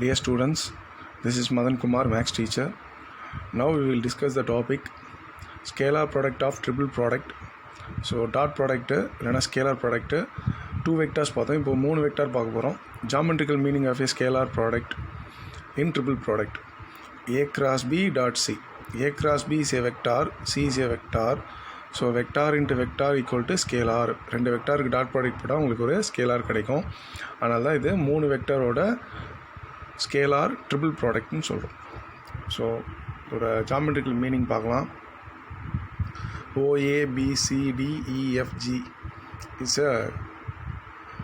Dear students, this is Madan Kumar, Max teacher. Now we will discuss the topic scalar product of triple product. So dot product இல்லைனா scalar product, 2 vectors பார்த்தோம். இப்போ 3 vector பார்க்க போகிறோம். Geometrical meaning of a scalar product in triple product. A cross B dot C. A cross B is a vector, C is a vector. So vector into vector equal to scalar. ரெண்டு வெக்டாருக்கு dot product போட்டால் உங்களுக்கு ஒரு scalar கிடைக்கும். அதனால தான் இது 3 வெக்டரோட scalar triple ப்ராடக்ட்னு சொல்கிறோம். So ஒரு ஜாமெட்ரிக்கல் மீனிங் பார்க்கலாம். OABCDEFG is a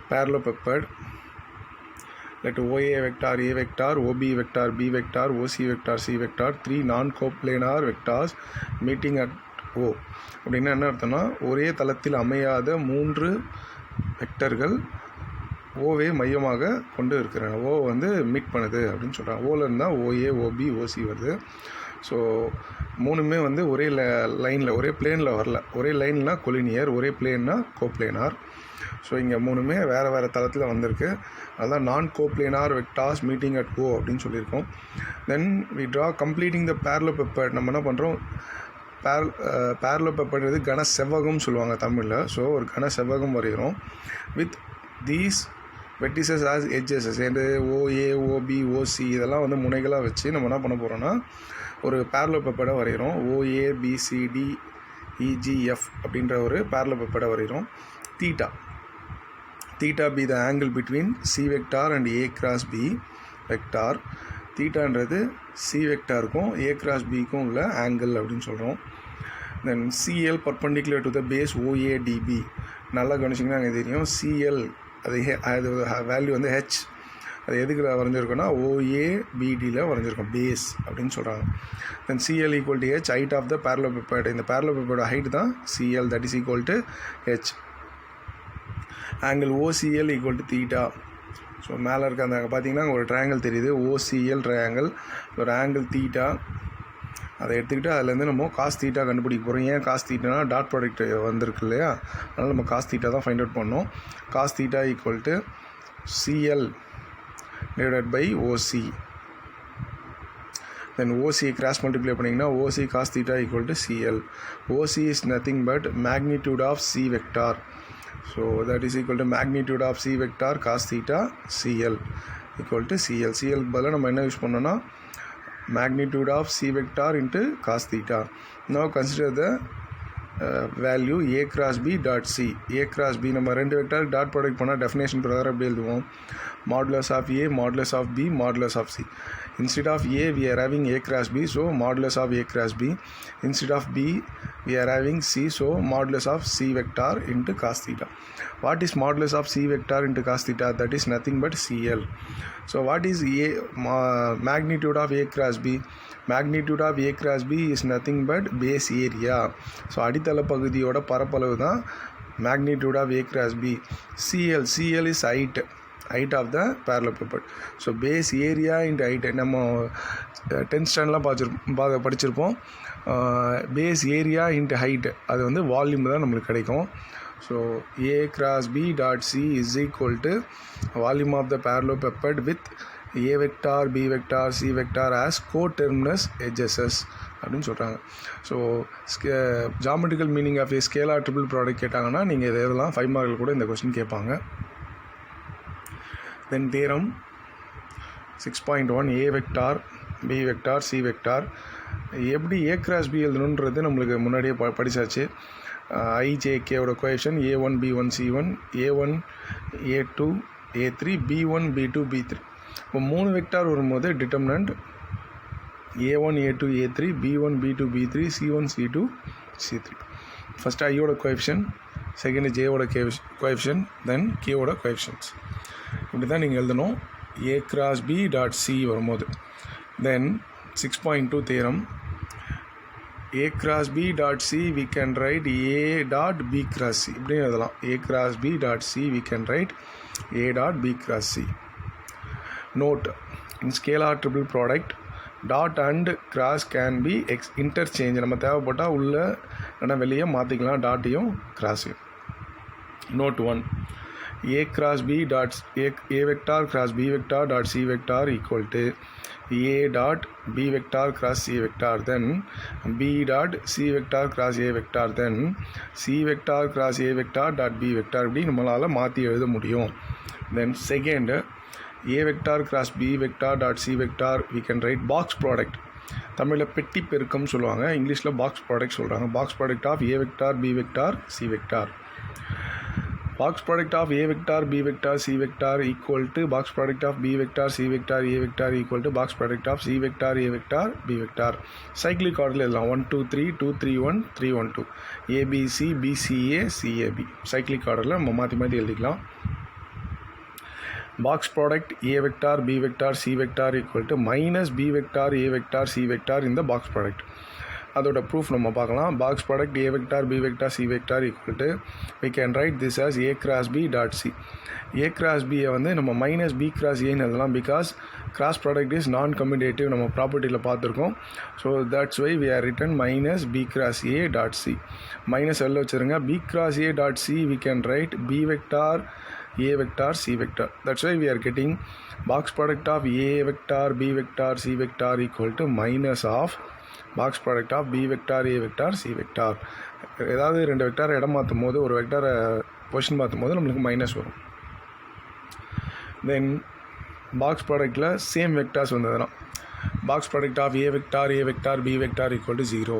parallelepiped. Let OA vector A vector, OB vector B vector, OC vector C vector, 3 non-coplanar vectors meeting at O. அப்படின்னா என்ன அர்த்தம்னா, ஒரே தளத்தில் அமையாத 3 வெக்டர்கள் ஓவே மையமாக கொண்டு இருக்கிறாங்க. ஓ வந்து மீட் பண்ணுது அப்படின்னு சொல்கிறாங்க. ஓவில் இருந்தால் OA OB OC வருது. ஸோ மூணுமே வந்து ஒரே லைனில் ஒரே பிளேனில் வரல. ஒரே லைன்னா கொலினியர், ஒரே பிளேன்னா கோப்ளேனார். ஸோ இங்கே மூணுமே வேறு வேறு தளத்தில் வந்திருக்கு. அதுதான் நான் coplanar vectors meeting at O அப்படின்னு சொல்லியிருக்கோம். Then we draw completing the parallelepiped. நம்ம என்ன பண்ணுறோம், parallelepiped கன செவ்வகம் சொல்லுவாங்க தமிழில். ஸோ ஒரு கன செவ்வகம் வரைகிறோம் with these vertices as edges. சேர்ந்து OA OB OC இதெல்லாம் வந்து முனைகளாக வச்சு நம்ம என்ன பண்ண போகிறோன்னா ஒரு parallelepiped வரைகிறோம். OABCDEGF அப்படின்ற ஒரு parallelepiped வரைகிறோம். theta be the angle between C vector and A cross B vector. தீட்டான்றது C வெக்டாருக்கும் A cross Bக்கும் உள்ள ஆங்கிள் அப்படின்னு சொல்கிறோம். தென் CL perpendicular to the base OADB. நல்லா கவனிச்சிங்கன்னா எனக்கு தெரியும், CL அது வேல்யூ வந்து H. அது எதுக்கு வரைஞ்சிருக்கோன்னா OABDயில் வரைஞ்சிருக்கோம், பேஸ் அப்படின்னு சொல்கிறாங்க. Then CL equal to H, height of the parallelepiped. இந்த parallelepiped ஹைட் தான் CL, that is equal to H. Angle OCL equal to theta. So மேலே இருக்க அந்த பார்த்தீங்கன்னா ஒரு ட்ரையாங்கிள் தெரியுது, OCL ட்ரையாங்கிள். ஒரு ஆங்கிள் தீட்டா அதை எடுத்துக்கிட்டு அதுலேருந்து நம்ம காஸ் தீட்டா கண்டுபிடிக்க போகிறோம். ஏன் காஸ் தீட்டானா டாட் ப்ராடக்ட் வந்திருக்கு இல்லையா, அதனால் நம்ம காஸ் தீட்டா தான் ஃபைண்ட் அவுட் பண்ணோம். Cos theta equal to CL divided by OC. Then OC cross multiply பண்ணிங்கன்னா OC cos theta equal to CL. OC is nothing but magnitude of C vector. So that is equal to magnitude of C vector cos theta CL equal to CL. CL பதிலாக நம்ம என்ன use பண்ணோன்னா magnitude of C vector into cos theta. Now consider the value A cross B dot C. A cross B நம்ம ரெண்டு vector dot product பண்ணால் definition பிரகாரம் எப்படி எழுதுவோம், modulus of A modulus of B modulus of C. Instead of A we are having A cross B, so modulus of A cross B. Instead of B we are having C, so modulus of C vector into cos theta. What is modulus of C vector into cos theta? That is nothing but CL. So what is magnitude of A cross B? Magnitude of A cross B is nothing but base area. So அடித்தள பகுதியோட பரப்பளவு தான் magnitude of A cross B. CL is height of the parallelepiped. So base area into height. நம்ம 10th ஸ்டாண்டர்ட்லாம் படிச்சிருப்போம். Base area into height அது வந்து volume தான் நம்மளுக்கு கிடைக்கும். So A cross B dot C is equal to volume of the parallelepiped with A vector B vector C vector as coterminous edges அப்படின்னு சொல்கிறாங்க. So geometrical meaning of a scalar triple product கேட்டாங்கன்னா நீங்கள் இதெல்லாம் 5 மார்க்கில் கூட இந்த question கேட்பாங்க. Then theorem 6.1 A vector B vector C vector. எப்படி A cross B எழுதணுன்றது நம்மளுக்கு முன்னாடியே படித்தாச்சு. IJKவோட coefficient A1 B1 C1 A1 A2 A3 B1 B2 B3. இப்போ 3 வெக்டார் வரும்போது determinant A1 A2 A3 B1 B2 B3 C1 C2 C3. First ஐயோட coefficient, second ஜேவோட coefficient, then கேவோட coefficients. இப்படி தான் நீங்கள் எழுதணும் A cross B dot C வரும்போது. Then 6.2 theorem A cross B dot C we can write A dot B cross C. இப்படி எழுதலாம். A cross B dot C we can write A dot B cross C. Note, in scalar triple product dot and cross can be interchange. நம்ம தேவைப்பட்டால் உள்ள இல்லைனா வெளியே மாற்றிக்கலாம் டாட்டையும் கிராஸையும். Note 1, A cross B dot A vector cross B vector dot C vector equal to A dot B vector cross C vector, then B dot C vector cross A vector, then C vector cross A vector dot B vector. இப்படி நம்மளால் மாற்றி எழுத முடியும். Then second, A vector cross B vector dot C vector we can write box product. தமிழில் பெட்டி பெருக்கம் சொல்லுவாங்க, இங்கிலீஷில் பாக்ஸ் ப்ராடக்ட் சொல்கிறாங்க. Box product of A vector B vector C vector. Box product of A vector B vector C vector equal to box product of B vector C vector A vector equal to box product of C vector A vector B vector. Cyclic order எழுதலாம். 1 2 3 2 3 1 3 1 2 ABC BCA CAB. Cyclic orderல நம்ம மாற்றி எழுதிக்கலாம். Box product A vector B vector C vector equal to minus B vector A vector C vector in the box product. அதோட proof நம்ம பார்க்கலாம். Box product A vector B vector C vector equal to we can write this as A cross B dot C. A cross B வந்து நம்ம minus B cross Aன்னு எழுதலாம், because cross product is non commutative நம்ம ப்ராப்பர்ட்டியில் பார்த்துருக்கோம். So that's why we are written minus B cross A dot C. Minus எல்லாம் வச்சுருங்க. B cross A dot C we can write B vector A vector C vector. That's why we are getting box product of A vector B vector C vector equal to minus of box product of B vector A vector C vector. ஏதாவது ரெண்டு வெக்டாரை இடம் மாற்றும் போது, ஒரு வெக்டாரை position மாற்றும் போது நம்மளுக்கு மைனஸ் வரும். தென் பாக்ஸ் ப்ராடக்டில் சேம் வெக்டார்ஸ் வந்ததுன்னா box product of A vector A vector B vector equal to 0.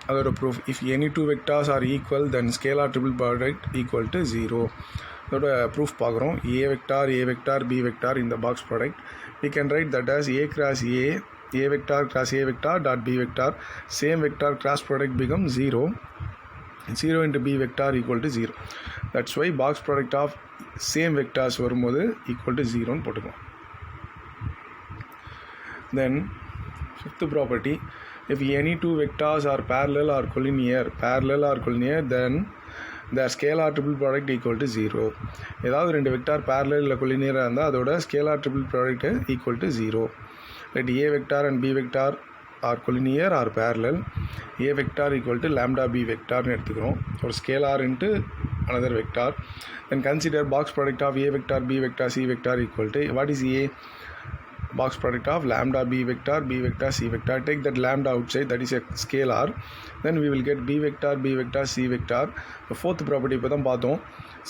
அதோட proof, if any two vectors are equal then scalar triple product equal to 0. அதோட ப்ரூஃப் பார்க்குறோம். A vector B vector in the box product we can write that as A cross A vector cross A vector dot B vector. Same vector cross product becomes 0. 0 into B vector equal to 0. That's why box product of same vectors வரும்போது equal to 0 ன்னு போட்டுக்கலாம். Then fifth property, if any two vectors are parallel or collinear then their scalar triple product equal to 0. ஏதாவது ரெண்டு vector parallel இல்லை collinear இருந்தால் அதோட scalar triple product equal to 0. Let A vector and B vector are collinear or parallel. A vector equal to lambda B vector ன்னு எடுத்துக்கிறோம். ஒரு scalar into another vector. Then consider box product of A vector B vector C vector equal to, what is A? Box product of lambda B vector C vector. Take that lambda outside, that is a scalar. Then we will get B vector C vector. The fourth property இப்போ தான் பார்த்தோம்.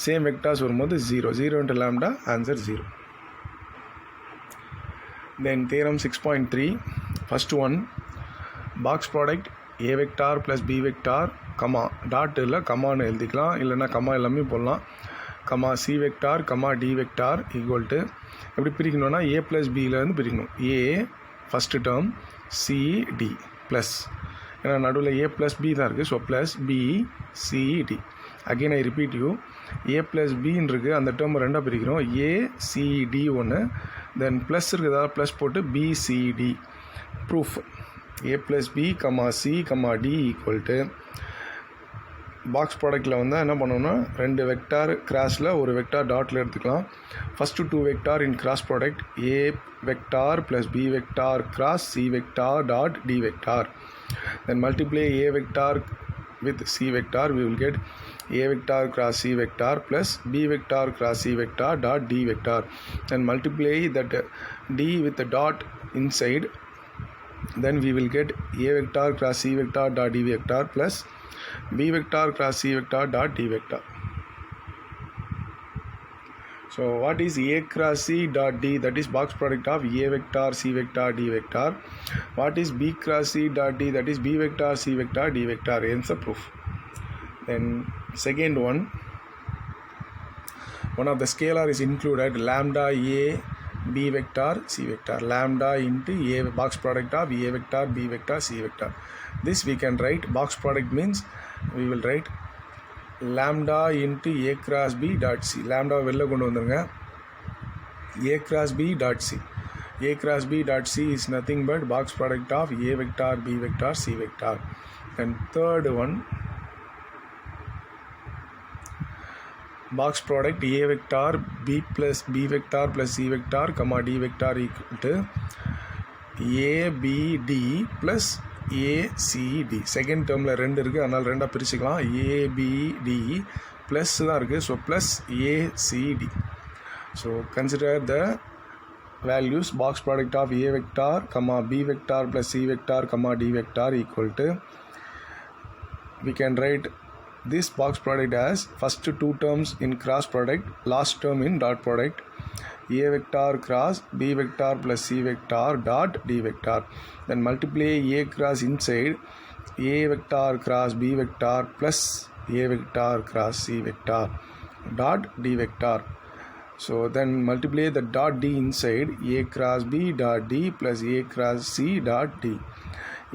Same vectors வரும்போது 0 into lambda, answer 0. Then theorem 6.3, first one, box product A vector plus B vector, comma, dot இல்லை கம்மான்னு எழுதிக்கலாம், இல்லைன்னா கம்மா எல்லாமே போடலாம். கம்மா C vector, comma D vector equal to, எப்படி பிரிக்கணும்னா A plus Bலேருந்து பிரிக்கணும். A first term, C D plus, ஏன்னா நடுவில் A plus B தான் இருக்குது, so plus B C D. Again I repeat you, A plus Bன்னு இருக்குது, அந்த டேர்ம் ரெண்டாக பிரிக்கிறோம். A C D ஒன்று, தென் ப்ளஸ் இருக்குதா, ப்ளஸ் போட்டு B C D. Proof, A plus B, C, D equal to box ப்ராடக்டில் வந்து என்ன பண்ணணும்னா ரெண்டு வெக்டார் கிராஸில் ஒரு வெக்டார் டாட்டில் எடுத்துக்கலாம். First two vector in cross product A vector plus B vector cross C vector dot D vector. Then multiply A vector with C vector, we will get A vector cross C vector plus B vector cross C vector dot D vector. Then multiply that D with the dot inside, then we will get A vector cross C vector dot D vector plus B vector cross C vector dot D vector. So what is A cross C dot D? That is box product of A vector C vector D vector. What is B cross C dot D? That is B vector C vector D vector. Hence the proof. Then second one of the scalar is included, lambda A B vector C vector, lambda into A box product of A vector B vector C vector. This we can write, box product means we will write lambda into A cross B dot C. lambda வெளில கொண்டு வந்துருங்க. A cross B dot C. A cross B dot C is nothing but box product of A vector B vector C vector. And third one, box product A vector B vector plus C vector comma D vector equal to A B D plus A C D. Second டேர்மில் ரெண்டு இருக்குது, அதனால் ரெண்டாக பிரிச்சுக்கலாம். A B D plus தான் இருக்குது. So plus ACD. So consider the values box product of a vector comma b vector plus c vector comma d vector equal to, we can write this box product as first two terms in cross product, last term in dot product, a vector cross b vector plus c vector dot d vector. Then multiply a cross inside a vector cross b vector plus a vector cross c vector dot d vector. So then multiply the dot d inside a cross b dot d plus a cross c dot d.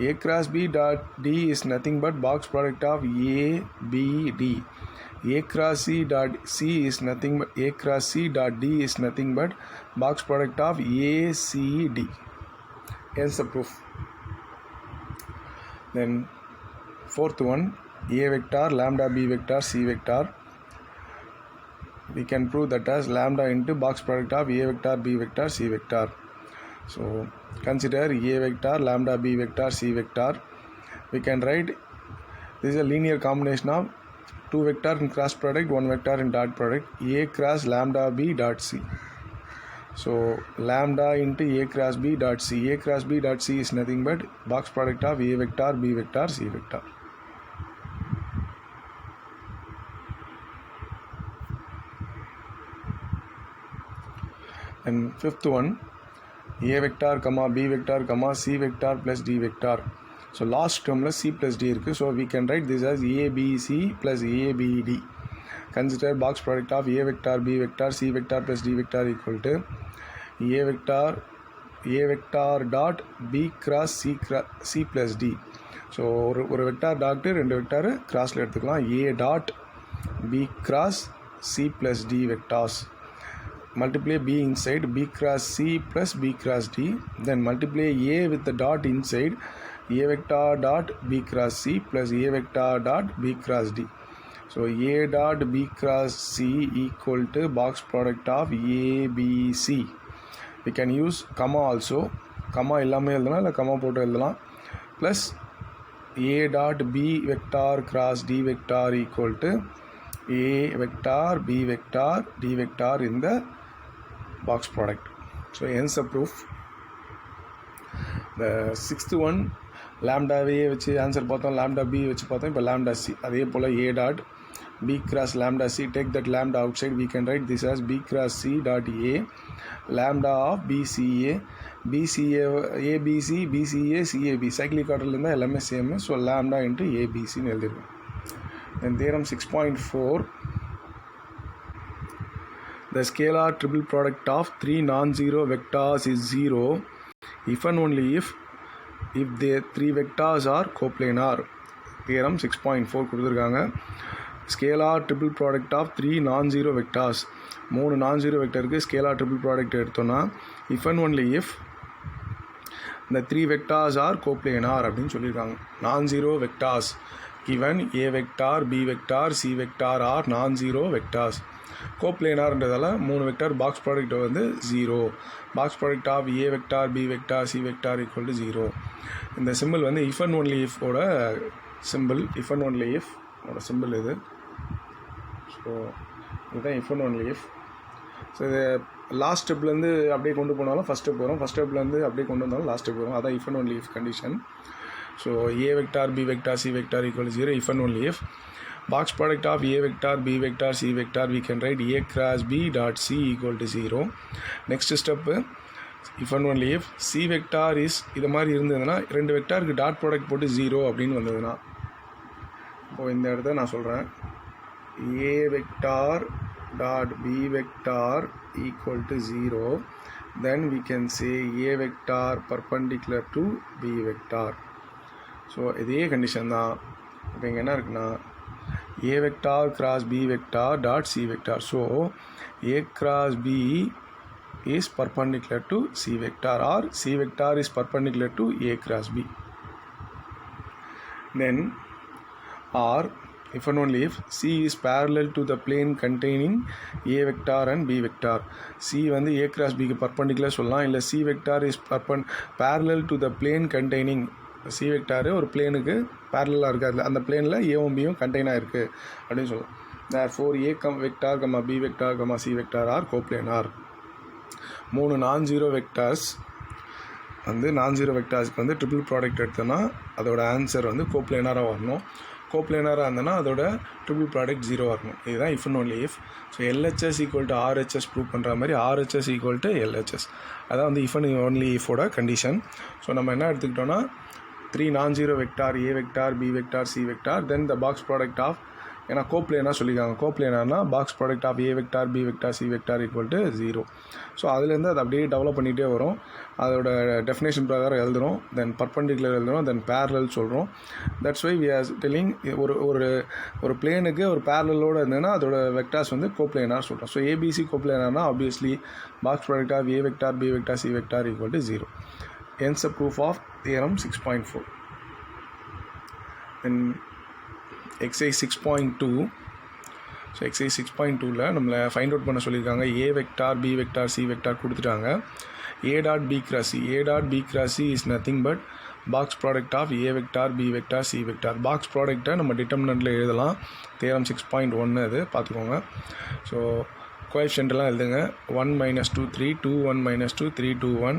A cross b dot d is nothing but box product of a b d. A cross c dot c is nothing but a cross c dot d is nothing but box product of a c d. Hence the proof. Then fourth one, a vector lambda b vector c vector. We can prove that as lambda into box product of a vector b vector c vector. So consider a vector lambda b vector c vector. We can write this is a linear combination of two vector in cross product, one vector in dot product, a cross lambda b dot c. So lambda into a cross b dot c. A cross b dot c is nothing but box product of a vector b vector c vector. And fifth one, a vector comma b vector comma c vector plus d vector. So last term c plus d irukku. So we can write this as abc plus abd. Consider box product of a vector b vector c vector plus d vector equal to a vector dot b cross c plus d. So ஒரு vector dot ரெண்டு vector கிராஸில் எடுத்துக்கலாம். a dot b cross c plus d vectors. Multiply b inside b cross c plus b cross d. Then multiply a with the dot inside a vector dot b cross c plus a vector dot b cross d. So a dot b cross c equal to box product of a b c. We can use comma also. Comma இல்லாமல் எழுதலாம், இல்லை comma போட்டு எழுதலாம். Plus a dot b vector cross d vector equal to a vector b vector d vector in the box product. So hence the proof. The sixth one, lambda a வச்சு answer பார்த்தோம், lambda b வச்சு பார்த்தோம். இப்போ lambda c அதே போல் a dot b cross lambda c. Take that lambda outside. We can write this as b cross c dot a lambda of bca bca abc bca cab. cyclic order இருந்தால் எல்லாமே same. So lambda into abcன்னு எழுதிருக்கோம். Then theorem 6.4, the scalar triple product of three non-zero vectors is 0 if and only if the three vectors are coplanar. Theorem 6.4 கொடுத்துருக்காங்க. scalar triple product of three non-zero vectors, மூணு non-zero வெக்டருக்கு scalar triple product எடுத்தோன்னா if and only if the three vectors are coplanar அப்படின்னு சொல்லியிருக்காங்க. non-zero vectors given a vector b vector c vector are non-zero vectors. கோப்ளேனார்ன்றதால மூணு vector box product வந்து 0. Box product of A vector B vector C vector equal to 0. இந்த simple வந்து if and only இஃபோட simple. If and only if ஓட simple இது. So இதுதான் if and only if. So இது last ஸ்டெப்லேருந்து அப்படியே கொண்டு போனாலும் ஃபஸ்ட் ஸ்டெப் வரும், ஃபஸ்ட் ஸ்டெப்லேருந்து அப்படியே கொண்டு வந்தாலும் லாஸ்ட் ஸ்டெப் வரும். அதான் if and only if condition. So A vector B vector C vector equal to 0 if and only if. Box product of a vector b vector c vector, we can write a cross b dot c equal to 0. Next step, if and only if c vector is இது மாதிரி இருந்ததுன்னா ரெண்டு வெக்டாருக்கு dot product போட்டு 0 அப்படின்னு வந்ததுன்னா, இப்போது இந்த இடத்த நான் சொல்கிறேன், a vector dot b vector equal to 0, then we can say a vector perpendicular to b vector. So இதே கண்டிஷன் தான். இப்போ இங்கே என்ன இருக்குன்னா a vector cross b vector dot c vector. So a cross b is perpendicular to c vector or c vector is perpendicular to a cross b. Then or if and only if c is parallel to the plane containing a vector and b vector. c வந்து a cross b க்கு perpendicular சொல்லலாம், இல்லை c vector is parallel to the plane containing. c vector ஒரு பிளேனுக்கு பேரலாக இருக்குது, அதில் அந்த பிளேனில் ஏவும் பியும் கண்டெய்னாக இருக்குது அப்படின்னு சொல்லலாம். therefore A vector, B vector, C vector are coplanar. 3 non-zero vectors வந்து நான்-ஜீரோ வெக்டார்ஸ்க்கு வந்து ட்ரிபிள் ப்ராடக்ட் எடுத்தோன்னா அதோட ஆன்சர் வந்து கோப்ளேனராக வரணும். கோப்ளேனராக இருந்ததுன்னா அதோட ட்ரிபிள் ப்ராடக்ட் 0 வரணும். இதுதான் if and only if. So LHS equal to RHS prove பண்ணுற மாதிரி RHS ஈக்குவல் டு LHS. அதான் வந்து இஃப் அண்ட் ஒன்லி இஃபோட கண்டிஷன். ஸோ நம்ம என்ன எடுத்துக்கிட்டோன்னா 3 non zero vector A vector B vector C vector then the box product of, ஏன்னா கோப்ளேனாக சொல்லியிருக்காங்க, கோப்ளேனார்னா box product of A vector B vector C vector equal to 0. So அதுலேருந்து அது அப்படியே டெவலப் பண்ணிகிட்டே வரும். அதோட டெஃபினேஷன் பிரகாரம் எழுதுகிறோம், தென் பர்பண்டிகுலர் எழுதுகிறோம், தென் பேரலல் சொல்கிறோம். That's why we are telling ஒரு பிளேனுக்கு ஒரு பேரலோடு இருந்ததுன்னா அதோட வெக்டார்ஸ் வந்து கோப்ளேனார் சொல்கிறோம். ஸோ ABC கோப்ளேனார்னா obviously box product of A vector B vector C vector equal to 0. Hence the proof of theorem 6.4. Then exercise 6.2. So exercise 6.2ல் நம்மளை ஃபைண்ட் அவுட் பண்ண சொல்லியிருக்காங்க. A vector B vector C vector கொடுத்துட்டாங்க. A dot B cross C. A dot B cross C is nothing but box product of A vector B vector C vector. Box ப்ராடக்ட்டை நம்ம டிட்டர்மினண்ட்டில் எழுதலாம். Theorem 6.1 அது பார்த்துக்கோங்க. So கோஎஃபிஷியன்ட்லாம் எழுதுங்க. 1 - 2 3, 2 1 - 2 3 2 1.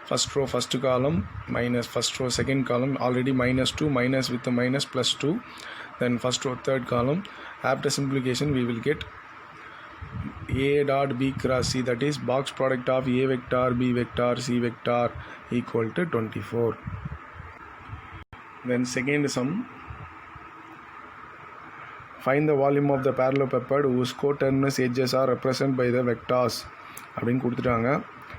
First row first column minus first row second column, already -2 minus with the minus plus 2, then first row third column. After simplification we will get A dot B cross C, that is box product of A vector B vector C vector equal to 24. Then second sum, find the volume of the parallelepiped whose coterminous edges are represented by the vectors அப்படின்னு கொடுத்துட்டாங்க.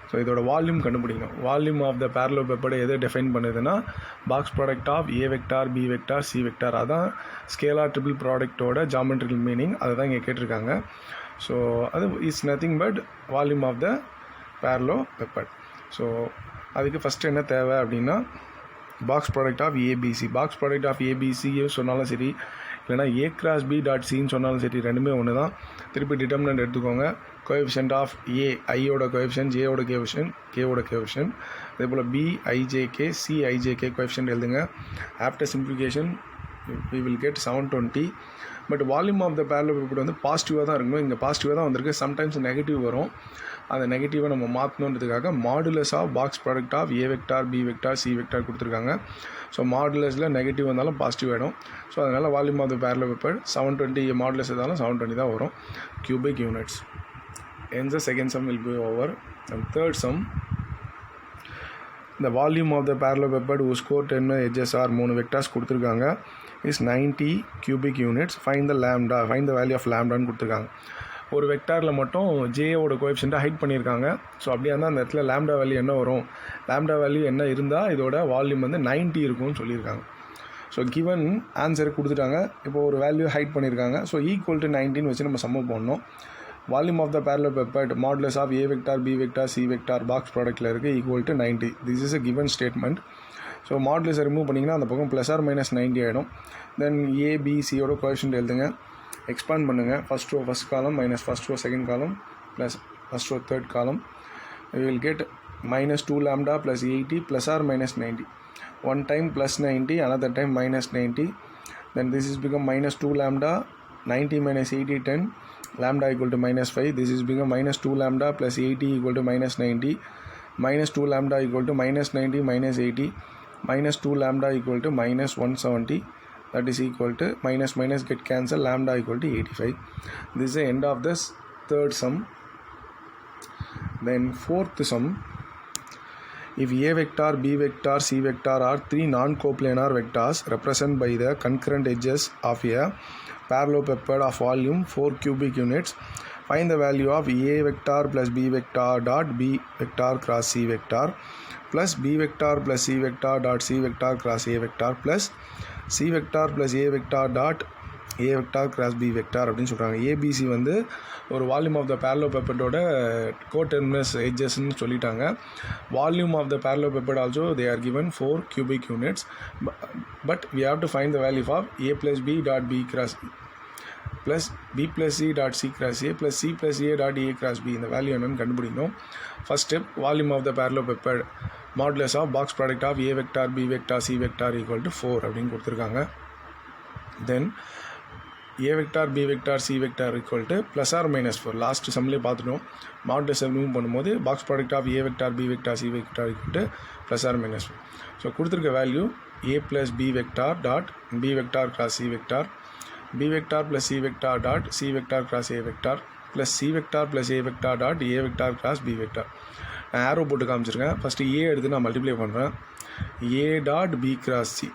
So இதோட volume கண்டுபிடிக்கணும். Volume of த பேரலோபெப்படை எதை define பண்ணுதுன்னா box product of A vector B vector C vector. அதான் scalar triple ப்ராடக்டோட geometrical meaning. அதை தான் இங்கே கேட்டிருக்காங்க. ஸோ அது is nothing but volume of the parallelepiped. So அதுக்கு ஃபஸ்ட்டு என்ன தேவை அப்படின்னா box product of ABC. Box product of ABC சொன்னாலும் சரி, இல்லைனா A கிராஸ் B டாட் சின்னு சொன்னாலும் சரி, ரெண்டுமே ஒன்று தான். திருப்பி டிட்டர்மினன்ட் எடுத்துக்கோங்க. கோஎஃபிஷியன்ட் ஆஃப் A, ஐயோட கோஎஃபிஷியன்ட், Jயோட கோஎஃபிஷியன்ட், Kவோட கோஎஃபிஷியன்ட். அதே போல் B IJK C IJK coefficient எழுதுங்க. After simplification we will get 720. But volume of the parallelepiped வந்து பாசிட்டிவாக தான் இருக்கணும். இங்கே பாசிட்டிவாக தான் வந்திருக்கு. சம்டைம்ஸ் நெகட்டிவ் வரும். அந்த நெகட்டிவை நம்ம மாற்றணுன்றதுக்காக modulus of box product of A vector B vector C vector கொடுத்துருக்காங்க. ஸோ மாடுலஸில் நெகட்டிவ் வந்தாலும் பாசிட்டிவ் ஆகிடும். ஸோ அதனால் volume of the parallelepiped 720 modulus இருந்தாலும் 720 தான் வரும் cubic units. Hence the second sum will be over. And third sum, the volume of the parallelepiped whose coterminous edges are 3 vectors கொடுத்துருக்காங்க is 90 cubic units. Find the lambda, find the value of lambda ன்னு கொடுத்துருக்காங்க. ஒரு வெக்டாரில் மட்டும் ஜேயோட கோஎஃபிஷியண்ட்டை height பண்ணியிருக்காங்க. So அப்படியே இருந்தால் அந்த இடத்துல லேம்டா வேல்யூ என்ன வரும், லேம்டா வேல்யூ என்ன இருந்தால் இதோட வால்யூம் வந்து 90 இருக்கும்னு சொல்லியிருக்காங்க. ஸோ கிவன் ஆன்சர் கொடுத்துட்டாங்க. இப்போ ஒரு வேல்யூ ஹைட் பண்ணியிருக்காங்க. ஸோ ஈக்குவல் டு 90 வச்சு நம்ம சம்ம பண்ணணும். Volume of the parallelepiped modulus of A vector B vector C vector box ப்ராடக்ட்டில் இருக்குது equal to 90. This is a given statement. So மாடுலஸை ரிமூவ் பண்ணிங்கன்னா அந்த பக்கம் ப்ளஸ் ஆர் மைனஸ் 90 ஆகிடும். தென் A B Cயோட கோஎஃபிஷியன்ட் எழுதுங்க. எக்ஸ்பாண்ட் பண்ணுங்கள். First row first column minus first row second column plus first row third காலம். We will get -2 lambda plus 80 plus or minus 90. One time plus 90, another time minus 90. Then this is become -2 lambda, 90 minus 80 10, lambda equal to -5. This is become -2 lambda plus 80 equal to -90. -2 lambda equal to -90 minus 80. -2 lambda equal to -170. That is equal to minus minus get cancel, lambda equal to 85. This is the end of this third sum. Then fourth sum, if A vector B vector C vector are 3 non-coplanar vectors represented by the concurrent edges of a parallelepiped of volume 4 cubic units, find the value of A vector plus B vector dot B vector cross C vector plus B vector plus C vector dot C vector cross A vector plus C vector plus A vector dot A vector cross B vector அப்படின்னு சொல்கிறாங்க. ABC வந்து ஒரு volume of the parallelepipedோட coterminous எட்ஜஸ்ன்னு சொல்லிட்டாங்க. Volume of the parallelepiped also they are given 4 cubic units, but we have to find the value of A plus B dot B cross plus B plus C dot C cross A plus C plus A dot A cross B. இந்த value என்னன்னு கண்டுபிடிக்கணும். First step, volume of the parallelepiped modulus of box product of A vector B vector C vector equal to 4 அப்படின்னு கொடுத்துருக்காங்க. Then a vector b vector c vector equal to plus or minus 4. Last சம்லேயே பார்த்துட்டோம். மாடுலஸை remove பண்ணும்போது box product of a vector b vector c vector equal to plus or minus 4. So கொடுத்துருக்க value a plus b vector dot b vector cross c vector, b vector plus c vector dot c vector cross a vector plus c vector plus a vector dot a vector cross b vector. நான் ஆரோ போட்டு காமிச்சிருக்கேன். First a எடுத்து நான் multiply பண்ணுறேன். a dot b cross c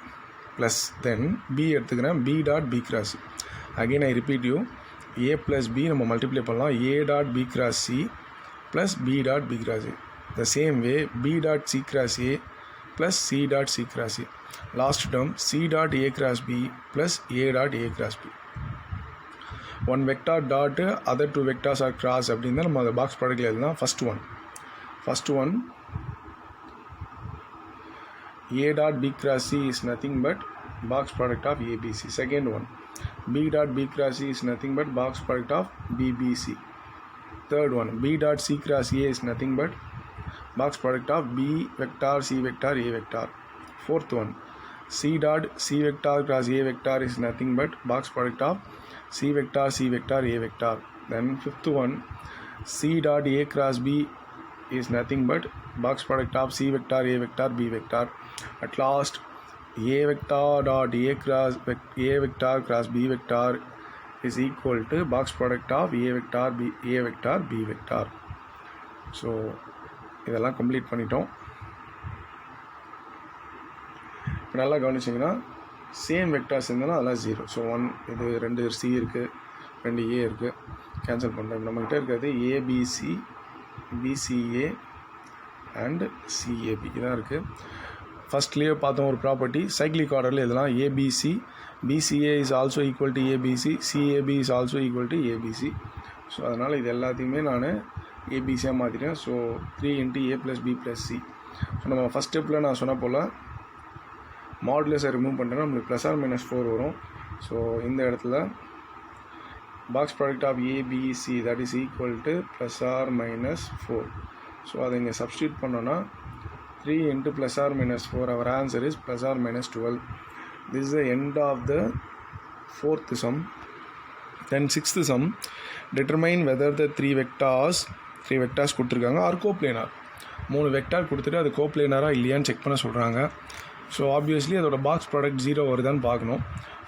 plus then b எடுத்துக்கிறேன் b dot b cross c. Again I repeat you, a plus b நம்ம multiply பண்ணலாம். a dot b cross c plus b dot b cross a. The same way b dot c cross a plus c dot c cross a. Last term c dot a cross b plus a dot a cross b. One vector dot other two vectors are cross அப்படின்னா நம்ம அந்த box ப்ராடக்டில் எழுதலாம். First one a dot b cross c is nothing but box product of ABC. Second one b dot b cross c is nothing but box product of BBC. Third one b dot c cross a is nothing but box product of b vector c vector a vector. Fourth one c dot c vector cross a vector is nothing but box product of c vector a vector. Then fifth one c dot a cross b is nothing but box product of c vector a vector b vector. At last a vector dot a vector cross b vector is equal to box product of a vector b vector. So இதெல்லாம் complete பண்ணிட்டோம். இப்போ நல்லா கவனிச்சிங்கன்னா same vectors இருந்தாலும் அதெல்லாம் 0. So 1 இது 2 C இருக்குது, 2 ஏ இருக்குது. கேன்சல் பண்ணுறோம். நம்மகிட்ட இருக்கிறது ஏபிசி, பிசிஏ அண்ட் சிஏபி இதான் இருக்குது. ஃபஸ்ட்லேயே பார்த்தோம் ஒரு ப்ராப்பர்ட்டி சைக்ளிக் ஆர்டரில் இதெல்லாம் ABC, BCA is also equal to ABC, CAB is also equal to ABC. So அதனால் இது எல்லாத்தையுமே நான் ஏபிசியாக மாற்றிட்டேன். So 3 × a + b + c. So நம்ம ஃபஸ்ட் ஸ்டெப்பில் நான் சொன்ன போல் மாடுலஸை ரிமூவ் பண்ணிட்டேன்னா நம்மளுக்கு +or -4 வரும். ஸோ இந்த இடத்துல box product of ABC that is equal to +or -4. So அதை இங்கே சப்ஸ்டியூட் பண்ணோன்னா 3 × +or-4, our answer is +or-12. This is the end of the fourth sum. Then sixth sum, determine whether the three vectors கொடுத்துருக்காங்க are coplanar. 3 vector கொடுத்துட்டு அது கோப்ளேனாராக இல்லையான்னு check பண்ண சொல்கிறாங்க. ஸோ ஆப்வியஸ்லி அதோட பாக்ஸ் ப்ராடக்ட் 0 வருதான்னு பார்க்கணும்.